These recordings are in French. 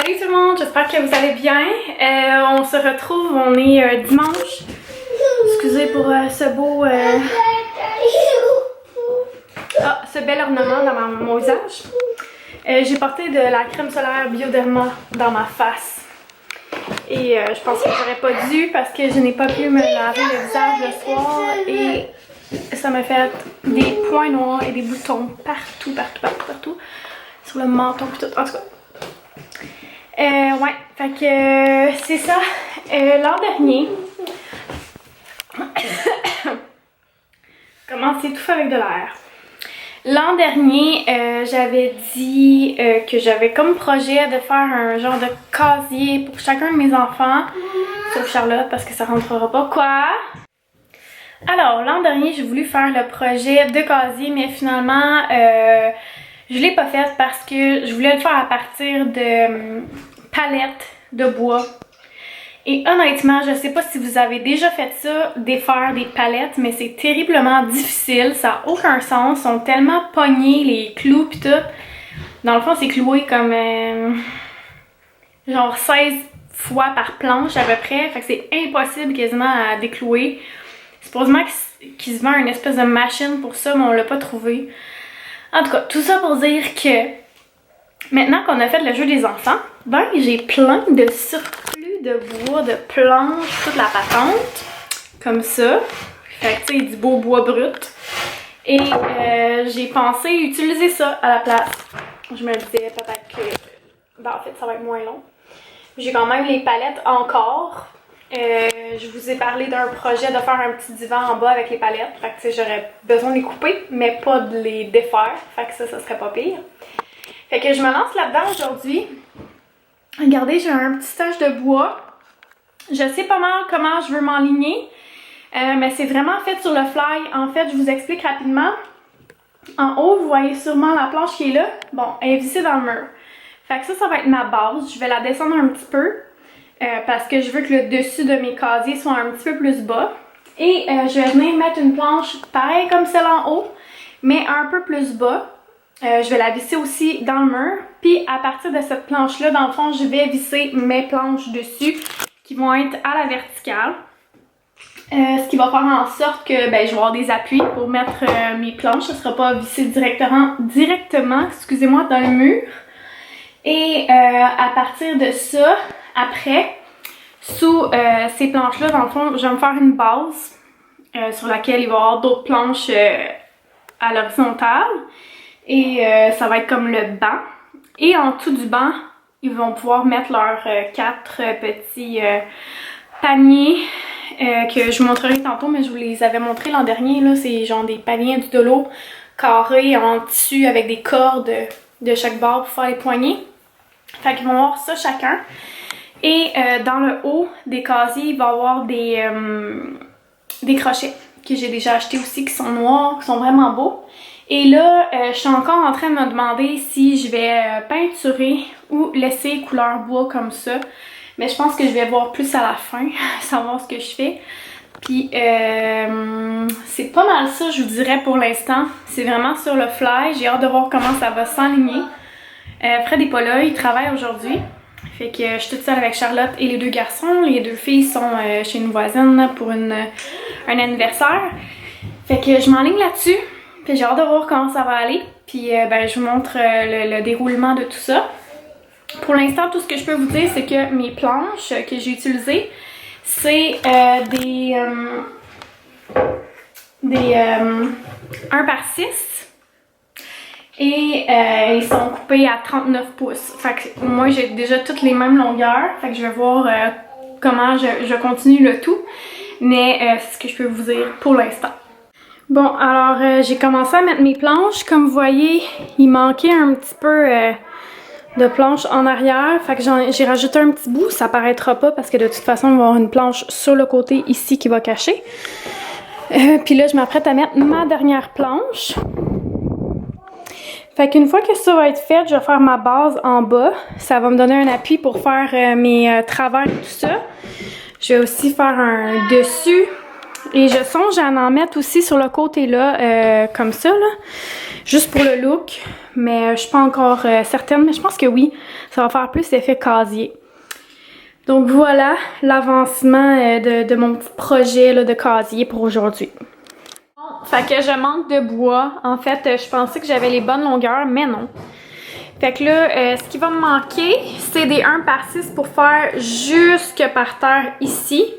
Salut tout le monde, j'espère que vous allez bien. On se retrouve, on est dimanche. Excusez pour ce beau... ce bel ornement dans mon visage. J'ai porté de la crème solaire Bioderma dans ma face. Et je pense que j'aurais pas dû parce que je n'ai pas pu me laver le visage le soir et ça m'a fait des points noirs et des boutons partout. Sur le menton et tout, en tout cas. Ouais, fait que c'est ça. L'an dernier, comment s'étouffer avec de l'air. L'an dernier, j'avais dit que j'avais comme projet de faire un genre de casier pour chacun de mes enfants, sauf Charlotte parce que ça rentrera pas. Quoi? Alors, l'an dernier, j'ai voulu faire le projet de casier, mais finalement, je l'ai pas fait parce que je voulais le faire à partir de palettes de bois. Et honnêtement, je sais pas si vous avez déjà fait ça, défaire des palettes, mais c'est terriblement difficile, ça n'a aucun sens, ils sont tellement pognés, les clous pis tout. Dans le fond, c'est cloué comme genre 16 fois par planche à peu près, fait que c'est impossible quasiment à déclouer. Supposément qu'il se vend une espèce de machine pour ça, mais on l'a pas trouvé. En tout cas, tout ça pour dire que maintenant qu'on a fait le jeu des enfants, ben j'ai plein de surplus de bois, de planches, toute la patente, comme ça. Fait que tu sais, du beau bois brut. Et j'ai pensé utiliser ça à la place. Je me disais peut-être que, ben en fait, ça va être moins long. J'ai quand même les palettes encore. Je vous ai parlé d'un projet de faire un petit divan en bas avec les palettes. Fait que tu sais, j'aurais besoin de les couper, mais pas de les défaire. Fait que ça serait pas pire. Fait que je me lance là-dedans aujourd'hui. Regardez, j'ai un petit stage de bois. Je sais pas mal comment je veux m'enligner. Mais c'est vraiment fait sur le fly. En fait, je vous explique rapidement. En haut, vous voyez sûrement la planche qui est là. Bon, elle est vissée dans le mur. Fait que ça va être ma base. Je vais la descendre un petit peu. Parce que je veux que le dessus de mes casiers soit un petit peu plus bas. Et je vais venir mettre une planche pareille comme celle en haut, mais un peu plus bas. Je vais la visser aussi dans le mur. Puis à partir de cette planche-là, dans le fond, je vais visser mes planches dessus qui vont être à la verticale. Ce qui va faire en sorte que je vais avoir des appuis pour mettre mes planches. Ça ne sera pas vissé directement excusez-moi, dans le mur. Et à partir de ça, après, sous ces planches-là, dans le fond, je vais me faire une base sur laquelle il va y avoir d'autres planches à l'horizontale. Et ça va être comme le banc. Et en dessous du banc, ils vont pouvoir mettre leurs 4 petits paniers que je vous montrerai tantôt, mais je vous les avais montrés l'an dernier. Là, c'est genre des paniers du dolo carrés en tissu avec des cordes de chaque bord pour faire les poignées. Fait qu'ils vont avoir ça chacun. Et dans le haut des casiers, il va y avoir des crochets que j'ai déjà achetés aussi qui sont noirs, qui sont vraiment beaux. Et là, je suis encore en train de me demander si je vais peinturer ou laisser couleur bois comme ça. Mais je pense que je vais voir plus à la fin, savoir ce que je fais. Puis c'est pas mal ça, je vous dirais pour l'instant. C'est vraiment sur le fly, j'ai hâte de voir comment ça va s'enligner. Fred n'est pas là, il travaille aujourd'hui. Fait que je suis toute seule avec Charlotte et les 2 garçons. Les 2 filles sont chez une voisine pour un anniversaire. Fait que je m'enligne là-dessus. Puis j'ai hâte de voir comment ça va aller. Puis je vous montre le déroulement de tout ça. Pour l'instant, tout ce que je peux vous dire, c'est que mes planches que j'ai utilisées, c'est des 1 par 6. Et ils sont coupés à 39 pouces. Fait que moi, j'ai déjà toutes les mêmes longueurs. Fait que je vais voir comment je continue le tout. Mais c'est ce que je peux vous dire pour l'instant. Bon, alors j'ai commencé à mettre mes planches. Comme vous voyez, il manquait un petit peu de planche en arrière. Fait que j'ai rajouté un petit bout. Ça paraîtra pas parce que de toute façon, il va y avoir une planche sur le côté ici qui va cacher. Puis là, je m'apprête à mettre ma dernière planche. Fait qu'une fois que ça va être fait, je vais faire ma base en bas. Ça va me donner un appui pour faire mes travers et tout ça. Je vais aussi faire un dessus Et je songe à en mettre aussi sur le côté là, comme ça, là. Juste pour le look. Mais je suis pas encore certaine, mais je pense que oui. Ça va faire plus effet casier. Donc voilà l'avancement de mon petit projet là, de casier pour aujourd'hui. Bon, fait que je manque de bois. En fait, je pensais que j'avais les bonnes longueurs, mais non. Fait que là, ce qui va me manquer, c'est des 1 par 6 pour faire jusque par terre ici.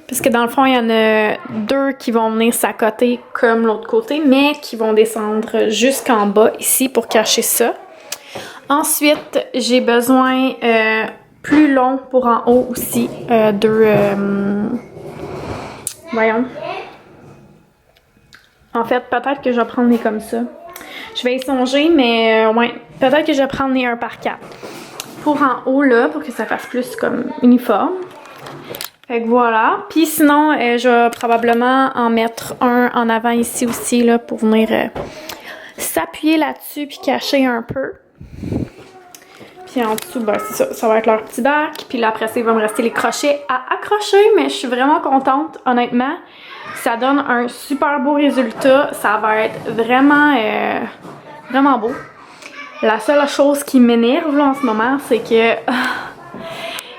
Parce que dans le fond, il y en a 2 qui vont venir s'accoter comme l'autre côté, mais qui vont descendre jusqu'en bas ici pour cacher ça. Ensuite, j'ai besoin plus long pour en haut aussi. Voyons. En fait, peut-être que je vais prendre les comme ça. Je vais y songer, mais ouais, peut-être que je vais prendre les 1 par 4. Pour en haut, là, pour que ça fasse plus comme uniforme. Fait que voilà. Puis sinon, je vais probablement en mettre un en avant ici aussi, là, pour venir s'appuyer là-dessus puis cacher un peu. Puis en dessous, ben c'est ça, ça va être leur petit bac. Puis là, après ça, il va me rester les crochets à accrocher, mais je suis vraiment contente, honnêtement. Ça donne un super beau résultat. Ça va être vraiment, vraiment beau. La seule chose qui m'énerve là en ce moment, c'est que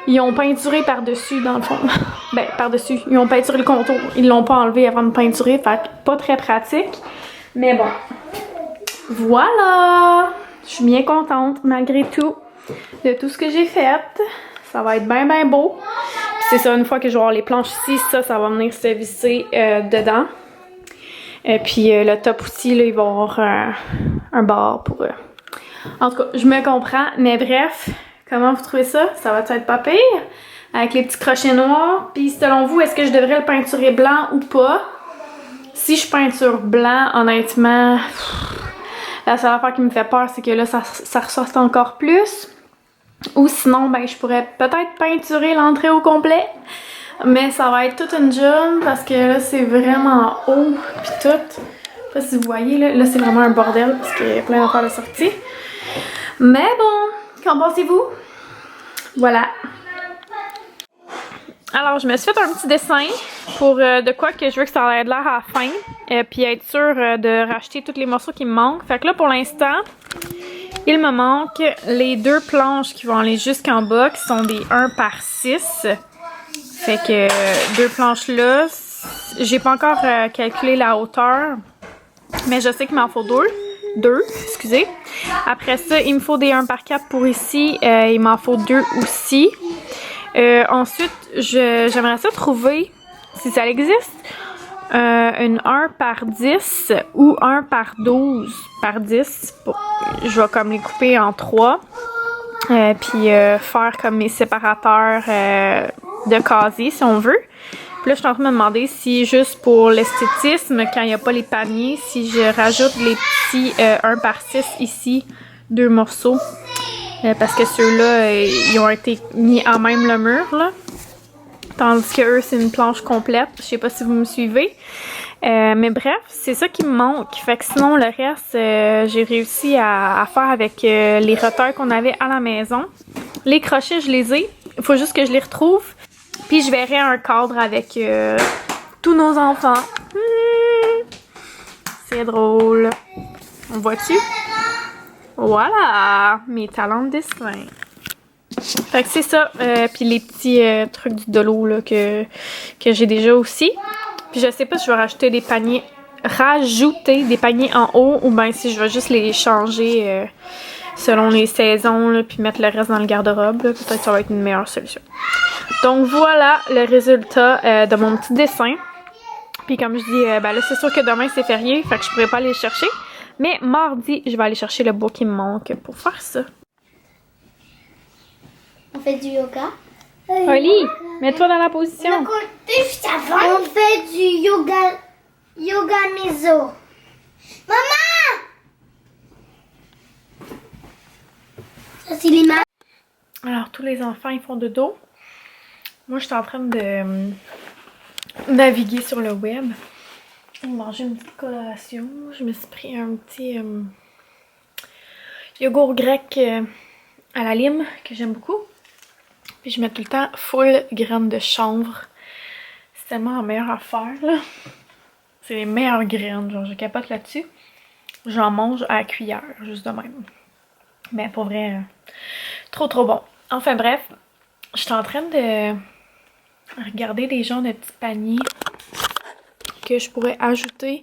ils ont peinturé par-dessus dans le fond. Ben, par-dessus. Ils ont peinturé le contour. Ils l'ont pas enlevé avant de peinturer, fait que pas très pratique. Mais bon. Voilà! Je suis bien contente, malgré tout, de tout ce que j'ai fait. Ça va être bien, bien beau. C'est ça, une fois que je vais avoir les planches ici, ça va venir se visser dedans. Puis le top aussi, là, il va y avoir un bord pour... En tout cas, je me comprends, mais bref, comment vous trouvez ça? Ça va être pas pire? Avec les petits crochets noirs. Puis selon vous, est-ce que je devrais le peinturer blanc ou pas? Si je peinture blanc, honnêtement, la seule affaire qui me fait peur, c'est que là, ça ressorte encore plus. Ou sinon, ben, je pourrais peut-être peinturer l'entrée au complet. Mais ça va être toute une job parce que là, c'est vraiment haut. Puis tout. Je sais pas si vous voyez, là c'est vraiment un bordel parce qu'il y a plein d'affaires de sortie. Mais bon, qu'en pensez-vous? Voilà. Alors, je me suis fait un petit dessin pour de quoi que je veux que ça ait l'air à la fin. Puis être sûre de racheter tous les morceaux qui me manquent. Fait que là, pour l'instant, il me manque les 2 planches qui vont aller jusqu'en bas, qui sont des 1 par 6. Fait que 2 planches là. J'ai pas encore calculé la hauteur, mais je sais qu'il m'en faut 2, excusez. Après ça, il me faut des 1 par 4 pour ici. Il m'en faut 2 aussi. Ensuite, j'aimerais ça trouver, si ça existe, une 1 par 10 ou 1 par 12 par 10. Je vais comme les couper en 3. Puis faire comme mes séparateurs de casier, si on veut. Puis là, je suis en train de me demander si, juste pour l'esthétisme, quand il n'y a pas les paniers, si je rajoute les petits 1 par 6 ici, 2 morceaux. Parce que ceux-là, ils ont été mis en même le mur, là. Tandis que eux, c'est une planche complète. Je sais pas si vous me suivez. Mais bref, c'est ça qui me manque. Fait que sinon, le reste, j'ai réussi à faire avec les roteurs qu'on avait à la maison. Les crochets, je les ai. Il faut juste que je les retrouve. Puis je verrai un cadre avec tous nos enfants. C'est drôle. On voit-tu? Voilà! Mes talents de dessin. Fait que c'est ça. Puis les petits trucs du dolo là, que j'ai déjà aussi. Puis je sais pas si je vais rajouter des paniers. Rajouter des paniers en haut ou bien si je vais juste les changer selon les saisons là, puis mettre le reste dans le garde-robe. Peut-être que ça va être une meilleure solution. Donc voilà le résultat de mon petit dessin. Puis comme je dis, ben là c'est sûr que demain c'est férié, fait que je pourrais pas aller le chercher. Mais mardi, je vais aller chercher le bois qui me manque pour faire ça. On fait du yoga. Oli, mets-toi dans la position. On fait du yoga maison. Maman! Ça, c'est les mains. Alors, tous les enfants, ils font de dos. Moi, je suis en train de naviguer sur le web. Manger une petite collation. Je me suis pris un petit yogourt grec à la lime que j'aime beaucoup. Puis je mets tout le temps full graines de chanvre. tellement la meilleure affaire, là. C'est les meilleures graines, genre je capote là-dessus. J'en mange à la cuillère, juste de même. Mais pour vrai, trop bon. Enfin bref, je suis en train de regarder les genres de petits paniers que je pourrais ajouter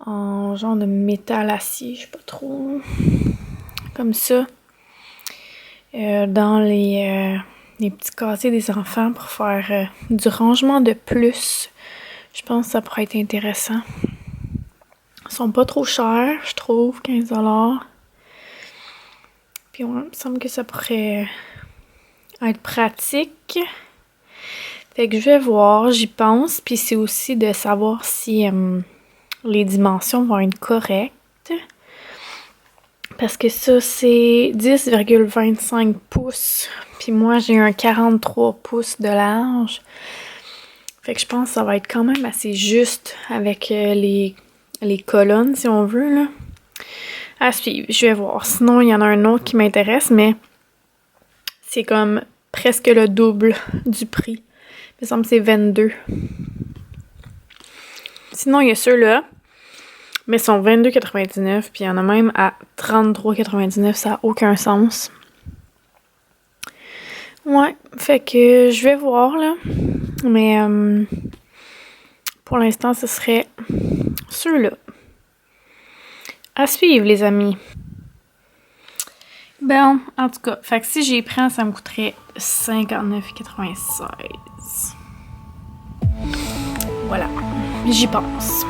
en genre de métal acier, je sais pas trop. Comme ça. Dans les petits casiers des enfants pour faire du rangement de plus. Je pense que ça pourrait être intéressant. Ils sont pas trop chers, je trouve, 15$. Puis ouais, il me semble que ça pourrait être pratique. Fait que je vais voir, j'y pense. Puis c'est aussi de savoir si les dimensions vont être correctes. Parce que ça, c'est 10,25 pouces. Puis moi, j'ai un 43 pouces de large. Fait que je pense que ça va être quand même assez juste avec les colonnes, si on veut, là. À suivre, je vais voir. Sinon, il y en a un autre qui m'intéresse, mais c'est comme presque le double du prix. Il me semble que c'est 22. Sinon, il y a ceux-là, mais ils sont 22,99, puis il y en a même à 33,99. Ça n'a aucun sens. Ouais, fait que je vais voir, là. Mais pour l'instant, ce serait ceux-là. À suivre, les amis. Bon, en tout cas, fait que si j'y prends, ça me coûterait 59,96. Voilà, j'y pense.